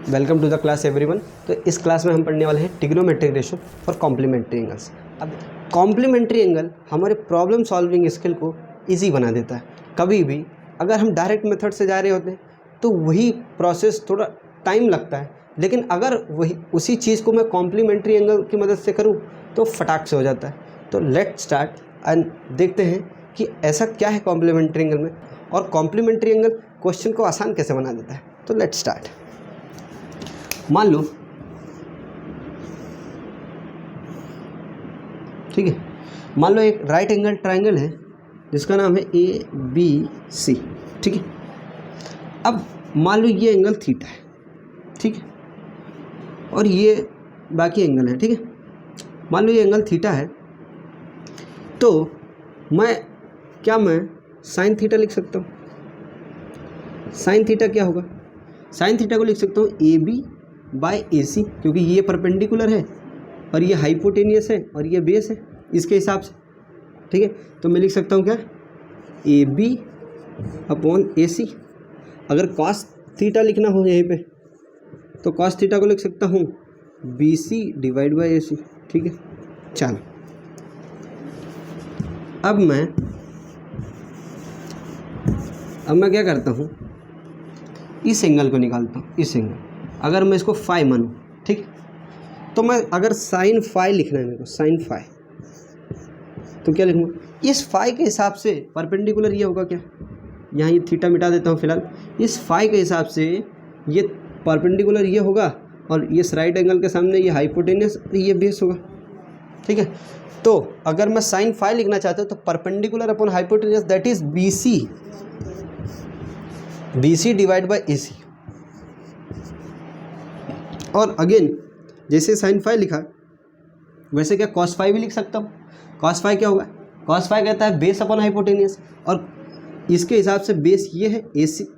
Welcome to the class everyone. तो इस class में हम पढ़ने वाले हैं trigonometric ratio for complementary angles. अब कॉम्प्लीमेंट्री एंगल हमारे प्रॉब्लम सॉल्विंग स्किल को इजी बना देता है। कभी भी अगर हम डायरेक्ट मेथड से जा रहे होते हैं तो वही प्रोसेस थोड़ा टाइम लगता है, लेकिन अगर वही उसी चीज़ को मैं कॉम्प्लीमेंट्री एंगल की मदद से करूँ तो फटाक से हो जाता है। तो लेट स्टार्ट एंड देखते हैं कि ऐसा क्या है कॉम्प्लीमेंट्री एंगल में, और कॉम्प्लीमेंट्री एंगल क्वेश्चन को आसान कैसे बना देता है। तो लेट स्टार्ट। मान लो, ठीक है, मान लो एक राइट एंगल ट्रायंगल है जिसका नाम है ABC, ठीक है। अब मान लो ये एंगल थीटा है, ठीक है, और ये बाकी एंगल है, ठीक है। मान लो ये एंगल थीटा है, तो मैं साइन थीटा लिख सकता हूँ। साइन थीटा क्या होगा? साइन थीटा को लिख सकता हूँ AB/AC, क्योंकि ये परपेंडिकुलर है और ये हाइपोटेनियस है और ये बेस है इसके हिसाब से, ठीक है। तो मैं लिख सकता हूँ क्या, AB/AC। अगर कॉस थीटा लिखना हो यहीं पे तो कॉस थीटा को लिख सकता हूँ BC/AC, ठीक है। चलो अब मैं क्या करता हूँ, इस एंगल को निकालता हूँ। इस एंगल अगर मैं इसको फाई मानूँ, ठीक है, तो मैं अगर साइन फाई लिखना है मेरे को, साइन फाई, तो क्या लिखूँगा? इस फाई के हिसाब से परपेंडिकुलर ये होगा क्या, यहाँ ये थीटा मिटा देता हूँ फिलहाल। इस फाई के हिसाब से ये परपेंडिकुलर ये होगा और इस राइट एंगल के सामने ये हाइपोटेनियस, ये बेस होगा, ठीक है। तो अगर मैं साइन फाई लिखना चाहता हूँ तो perpendicular upon hypotenuse that is BC/AC। और अगेन जैसे साइन फाई लिखा वैसे क्या कॉस फाई भी लिख सकता हूँ। कॉस फाई क्या होगा? कॉस फाई कहता है बेस अपॉन हाइपोटेनियस, और इसके हिसाब से बेस ये है,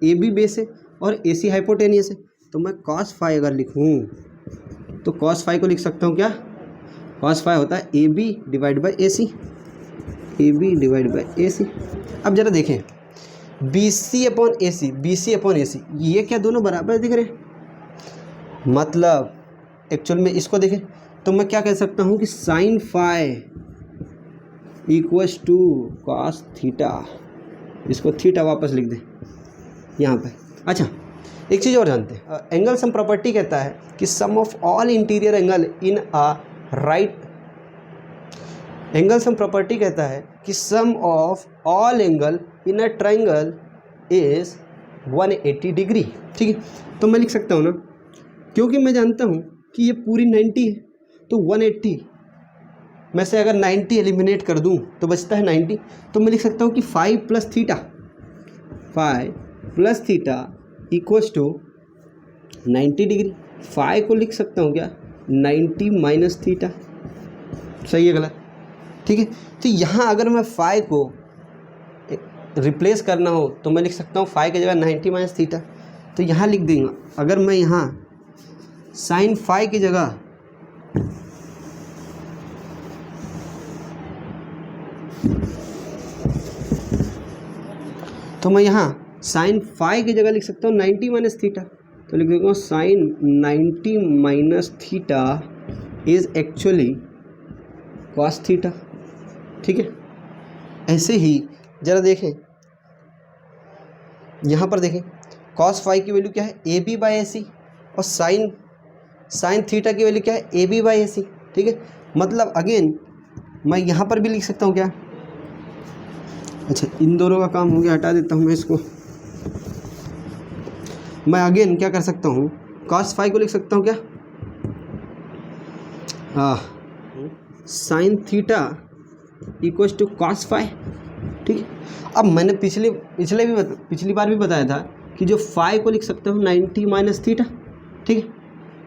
AB बेस है और AC हाइपोटेनियस है। तो मैं कॉस फाई अगर लिखूँ तो कॉस फाई को लिख सकता हूँ क्या, कॉस फाई होता है AB/AC। AB/AC। अब जरा देखें, BC/AC, ये क्या दोनों बराबर दिख रहे हैं? मतलब एक्चुअल में इसको देखें तो मैं क्या कह सकता हूँ कि sine phi equals to cos theta. इसको थीटा वापस लिख दें यहाँ पे। अच्छा, एक चीज़ और जानते हैं, एंगल सम प्रॉपर्टी कहता है कि sum of all interior angle in a right, angle sum property कहता है कि sum of all angle in a triangle is 180 degree, ठीक है। तो मैं लिख सकता हूँ ना, क्योंकि मैं जानता हूँ कि ये पूरी 90 है, तो 180 में से अगर 90 एलिमिनेट कर दूँ तो बचता है 90। तो मैं लिख सकता हूँ कि phi plus theta equals to 90 degree. Phi को लिख सकता हूँ क्या, 90 माइनस थीटा। सही है गलत? ठीक है। तो यहाँ अगर मैं फाई को रिप्लेस करना हो तो मैं लिख सकता हूँ फाई की जगह 90 माइनस थीटा। तो यहाँ लिख दूँगा, अगर मैं यहाँ साइन फाई की जगह लिख सकता हूँ 90 माइनस थीटा। तो लिख देता हूँ sine 90 minus theta is actually cos theta, ठीक है। ऐसे ही जरा देखें, यहाँ पर देखें कॉस फाई की वैल्यू क्या है, AB/AC, और साइन थीटा की वैल्यू क्या है, AB/AC, ठीक है। मतलब अगेन मैं यहाँ पर भी लिख सकता हूँ क्या, अच्छा इन दोनों का काम हो गया, हटा देता हूँ मैं इसको। मैं अगेन क्या कर सकता हूँ, कॉस फाई को लिख सकता हूँ क्या, sine theta equals to cos phi, ठीक है। अब मैंने पिछली बार भी बताया था कि जो फाई को लिख सकता हूँ 90 माइनस थीटा, ठीक है।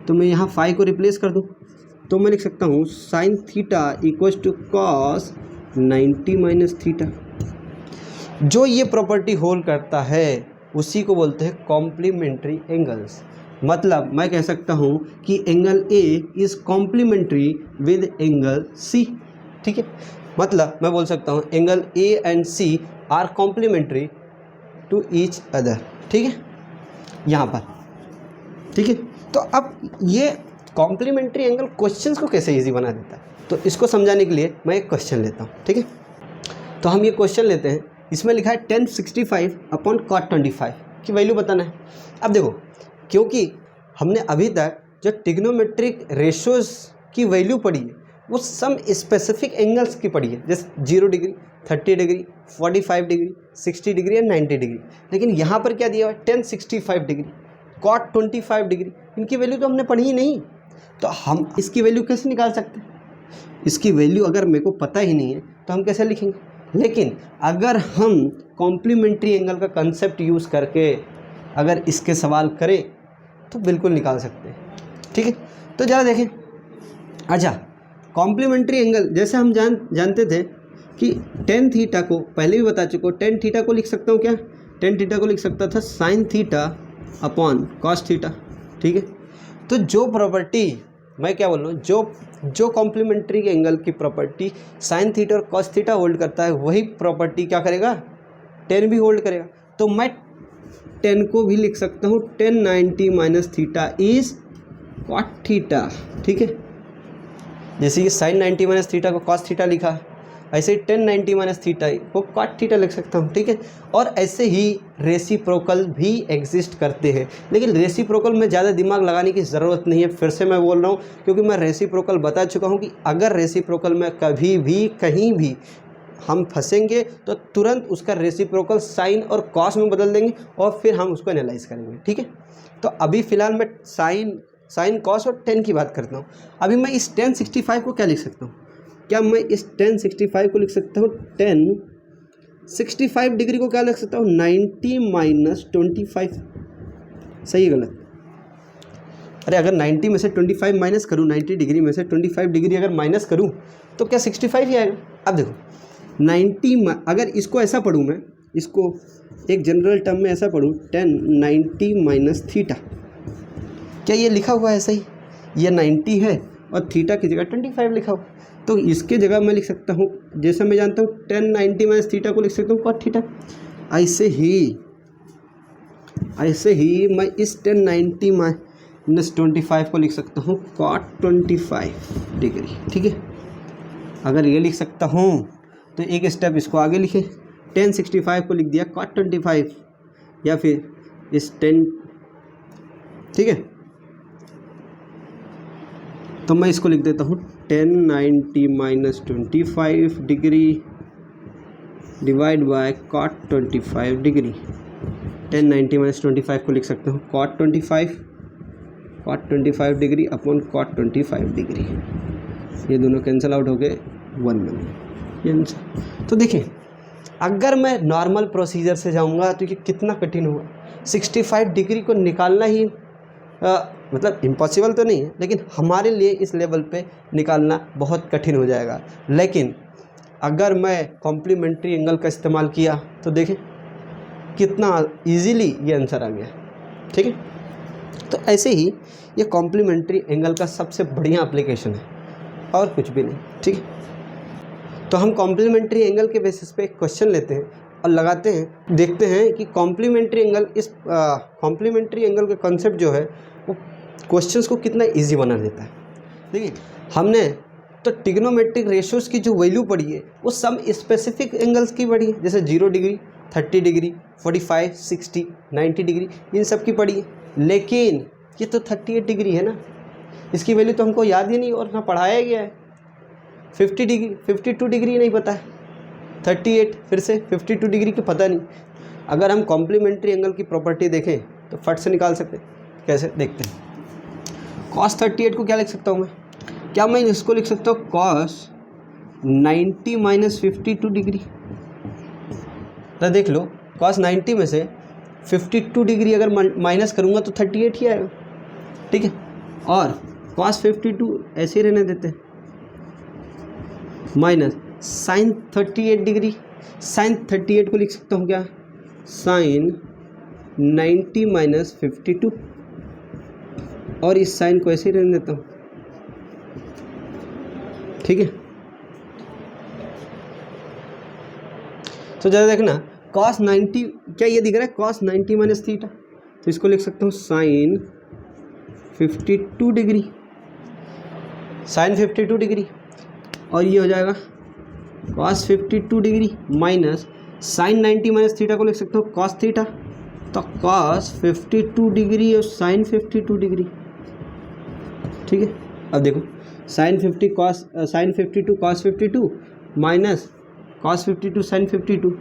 तो मैं यहाँ फाई को रिप्लेस कर दूँ तो मैं लिख सकता हूँ sine theta equals to cos 90 minus theta. जो ये प्रॉपर्टी होल्ड करता है उसी को बोलते हैं कॉम्प्लीमेंट्री एंगल्स। मतलब मैं कह सकता हूँ कि angle A is complementary with angle C, ठीक है। मतलब मैं बोल सकता हूँ angle A and C are complementary to each other, ठीक है, यहाँ पर, ठीक है। तो अब ये कॉम्प्लीमेंट्री एंगल क्वेश्चंस को कैसे इजी बना देता है, तो इसको समझाने के लिए मैं एक क्वेश्चन लेता हूँ, ठीक है। तो हम ये क्वेश्चन लेते हैं, इसमें लिखा है tan 65 अपॉन cot 25 की वैल्यू बताना है। अब देखो, क्योंकि हमने अभी तक जो ट्रिग्नोमेट्रिक रेशियोज की वैल्यू पढ़ी है वो सम स्पेसिफिक एंगल्स की पढ़ी है, जैसे 0 डिग्री, 30 डिग्री, 45 डिग्री, 60 डिग्री या 90 डिग्री। लेकिन यहाँ पर क्या दिया हुआ है, tan 65 डिग्री, cot 25 डिग्री, इनकी वैल्यू तो हमने पढ़ी ही नहीं। तो हम इसकी वैल्यू कैसे निकाल सकते हैं? इसकी वैल्यू अगर मेरे को पता ही नहीं है तो हम कैसे लिखेंगे? लेकिन अगर हम कॉम्प्लीमेंट्री एंगल का कंसेप्ट यूज़ करके अगर इसके सवाल करें तो बिल्कुल निकाल सकते हैं, ठीक है। तो ज़रा देखें, अच्छा कॉम्प्लीमेंट्री एंगल जैसे हम जानते थे कि tan थीटा को, पहले भी बता चुका हूँ, tan थीटा को लिख सकता हूँ क्या, tan थीटा को लिख सकता था sin theta upon cos theta, ठीक है। तो जो प्रॉपर्टी मैं क्या बोल रहा हूँ, जो कॉम्प्लीमेंट्री एंगल की प्रॉपर्टी sin थीटा और cos थीटा होल्ड करता है, वही प्रॉपर्टी क्या करेगा, tan भी होल्ड करेगा। तो मैं tan को भी लिख सकता हूँ tan 90 minus theta is cot theta, ठीक है। जैसे कि sin 90 माइनस थीटा को cos थीटा लिखा, ऐसे ही tan 90 माइनस थीटा को cot थीटा लिख सकता हूँ, ठीक है। और ऐसे ही रेसिप्रोकल भी एग्जिस्ट करते हैं, लेकिन रेसिप्रोकल में ज़्यादा दिमाग लगाने की ज़रूरत नहीं है। फिर से मैं बोल रहा हूँ, क्योंकि मैं रेसिप्रोकल बता चुका हूँ कि अगर रेसिप्रोकल में कभी भी कहीं भी हम फंसेंगे तो तुरंत उसका रेसिप्रोकल साइन और कॉस में बदल देंगे और फिर हम उसको एनालाइज करेंगे, ठीक है। तो अभी फ़िलहाल मैं साइन कॉस और tan की बात करता हूँ। अभी मैं इस tan 65 को क्या लिख सकता हूँ, क्या मैं इस tan 65 को लिख सकता हूँ, tan 65 डिग्री को क्या लिख सकता हूँ, 90 माइनस 25, सही है गलत? अरे अगर 90 में से 25 माइनस करूँ, 90 डिग्री में से 25 डिग्री अगर माइनस करूँ तो क्या 65 ही आएगा। अब देखो 90, अगर इसको ऐसा पढ़ूँ, मैं इसको एक जनरल टर्म में ऐसा पढ़ूँ, tan 90 माइनस थीटा, क्या ये लिखा हुआ है ऐसा ही, ये 90 है और थीटा की जगह 25 लिखा हुआ, तो इसके जगह मैं लिख सकता हूँ, जैसा मैं जानता हूँ tan 90 माइनस थीटा को लिख सकता हूँ cot थीटा। ऐसे ही मैं इस tan 90 माइनस 25 को लिख सकता हूँ cot 25 डिग्री, ठीक है। अगर ये लिख सकता हूँ तो एक स्टेप इसको आगे लिखे, tan 65 को लिख दिया cot 25, या फिर इस 10, ठीक है। तो मैं इसको लिख देता हूँ tan 90 minus 25 degree divide by cot 25 degree. tan 90 minus 25 को लिख सकता हूँ cot 25 degree upon cot 25 degree. ये दोनों कैंसिल आउट हो गए, 1 बने ये आंसर। तो देखिए, अगर मैं नॉर्मल प्रोसीजर से जाऊँगा तो ये कितना कठिन होगा, 65 डिग्री को निकालना ही मतलब इम्पॉसिबल तो नहीं है, लेकिन हमारे लिए इस लेवल पे निकालना बहुत कठिन हो जाएगा। लेकिन अगर मैं कॉम्प्लीमेंट्री एंगल का इस्तेमाल किया तो देखें कितना इजीली ये आंसर आ गया, ठीक है। तो ऐसे ही ये कॉम्प्लीमेंट्री एंगल का सबसे बढ़िया एप्लीकेशन है और कुछ भी नहीं, ठीक है। तो हम कॉम्प्लीमेंट्री एंगल के बेसिस पे क्वेश्चन लेते हैं और लगाते हैं, देखते हैं कि कॉम्प्लीमेंट्री एंगल, इस कॉम्प्लीमेंट्री एंगल का कॉन्सेप्ट जो है वो क्वेश्चंस को कितना इजी बना देता है। देखिए, हमने तो ट्रिग्नोमेट्रिक रेशियोज़ की जो वैल्यू पढ़ी है वो सम स्पेसिफिक एंगल्स की पढ़ी है, जैसे 0 डिग्री, 30 डिग्री, 45, 60, 90 डिग्री, इन सब की पढ़ी है। लेकिन ये तो 38 डिग्री है ना, इसकी वैल्यू तो हमको याद ही नहीं और ना पढ़ाया गया है। 50 डिग्री, 52 डिग्री नहीं पता है, 38 फिर से 52 डिग्री की पता नहीं। अगर हम कॉम्प्लीमेंट्री एंगल की प्रॉपर्टी देखें तो फट से निकाल सकते हैं। कैसे, देखते हैं। cos 38 को क्या लिख सकता हूँ मैं, क्या मैं इसको लिख सकता हूँ cos 90 माइनस 52 डिग्री। तो देख लो, cos 90 में से 52 डिग्री अगर माइनस करूँगा तो 38 ही आएगा, ठीक है। और cos 52 ऐसे ही रहने देते हैं, माइनस sin 38 डिग्री, sin 38 को लिख सकता हूँ क्या, sin 90 माइनस 52, और इस साइन को ऐसे ही रहने देता हूँ, ठीक है। तो ज़रा देखना, cos 90, क्या ये दिख रहा है cos 90 माइनस थीटा, तो इसको लिख सकता हूँ sin 52 डिग्री, साइन 52 डिग्री, और ये हो जाएगा cos 52 degree minus sine 90 minus theta को लिख सकते हो कॉस थीटा, तो कॉस 52 डिग्री और साइन 52 डिग्री। ठीक है, अब देखो sine 52 cos 52 minus cos 52 sine 52,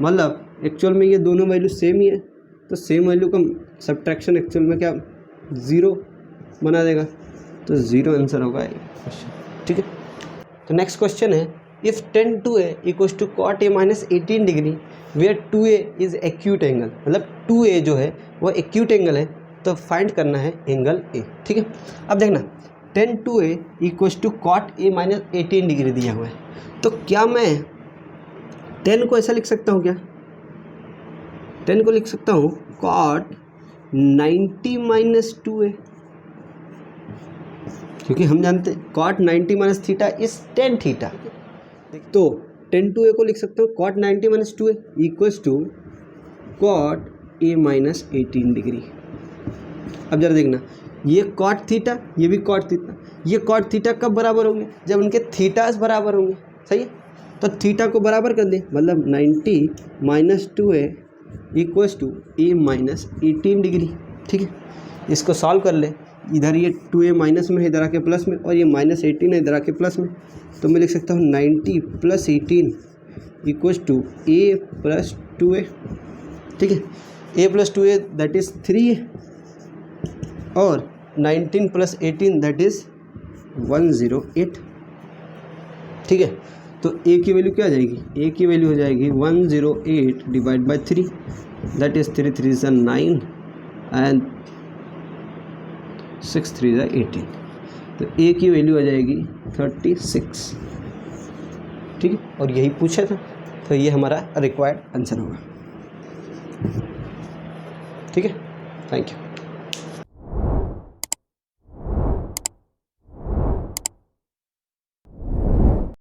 मतलब एक्चुअल में ये दोनों वैल्यू सेम ही है, तो सेम वैल्यू का सब्ट्रैक्शन एक्चुअल में क्या 0 बना देगा, तो 0 आंसर होगा ये क्वेश्चन। ठीक है, तो नेक्स्ट क्वेश्चन है if tan 2a equals to cot a minus 18 degree where 2a is acute angle, मतलब 2a जो है वो एक्यूट एंगल है, तो फाइंड करना है एंगल a। ठीक है, अब देखना tan 2a equals to cot a minus 18 degree दिया हुआ है, तो क्या मैं 10 को ऐसा लिख सकता हूँ, क्या 10 को लिख सकता हूँ cot 90 माइनस 2a, क्योंकि हम जानते हैं cot 90 minus theta is tan theta, तो tan 2a को लिख सकते हो cot 90 minus 2a equals to cot a minus 18 degree. अब जरा देखना ये cot थीटा, ये भी cot थीटा, ये cot थीटा कब बराबर होंगे, जब उनके थीटास बराबर होंगे। सही है, तो थीटा को बराबर कर दें, मतलब 90 minus 2a equals to a minus 18 degree. ठीक है, इसको सॉल्व कर ले, इधर ये 2a माइनस में है, इधर आके प्लस में, और ये माइनस 18 है, इधर आके प्लस में, तो मैं लिख सकता हूँ 90 plus 18 equals to a plus 2a। ठीक है, a plus 2a that is 3 और 19 प्लस 18 दैट इज़ 108। ठीक है, तो a की वैल्यू क्या आ जाएगी, a की वैल्यू हो जाएगी 108 divide by 3 that is 3 3 is 9 and 6 3 is 18, तो a की वैल्यू आ जाएगी 36। ठीक है, और यही पूछा था, तो ये हमारा रिक्वायर्ड आंसर होगा। ठीक है, थैंक यू।